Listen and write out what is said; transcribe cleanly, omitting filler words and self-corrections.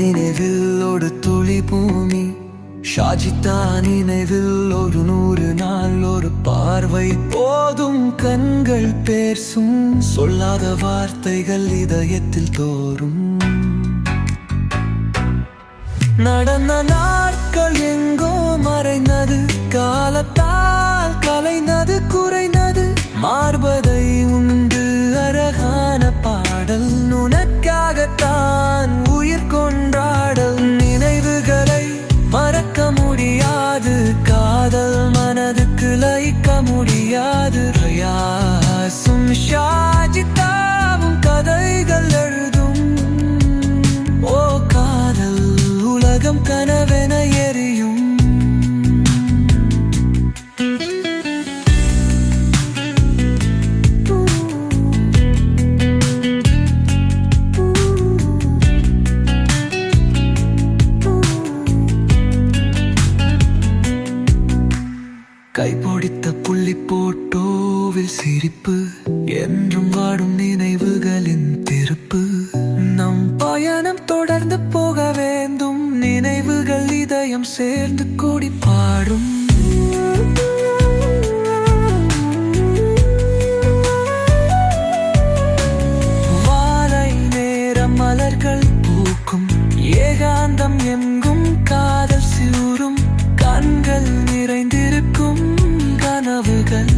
நினைவில் ஒரு துளி பூமி, ஷாஜிதா நினைவில் ஒரு 100 நாள் ஒரு பார்வை போதும். கண்கள் பேசும் சொல்லாத வார்த்தைகள் இதயத்தில் தோறும். நடந்த நாட்கள் எங்கோ மறைந்தது, காலத்தால் கலைந்தது குறைந்தது. மார்பதை உண்டு அழகான பாடல், உனக்காகத்தான் உயிர் கொண்டாடல். நினைவுகளை மறக்க முடியாது, காதல் மனதுக்கு லயிக்க முடியாது. ரயாசும் ஷாஜிதாவும் கதைகள் எழுதும். ஓ காதல் உலகம் கனவென எரியும். கைப்பொடித்த புள்ளி போட்டோவில் சிரிப்பு, என்றும் வாடும் நினைவுகளின் திருப்பு. நம் பயணம் தொடர்ந்து போக வேண்டும், நினைவுகள் இதயம் சேர்ந்து கூடி பாடும். வாழை நேரம் மலர்கள் பூக்கும், ஏகாந்தம் எங்கும் காதல் சிறும். கண்கள் நிறைந்திருக்கும் கனவுகள்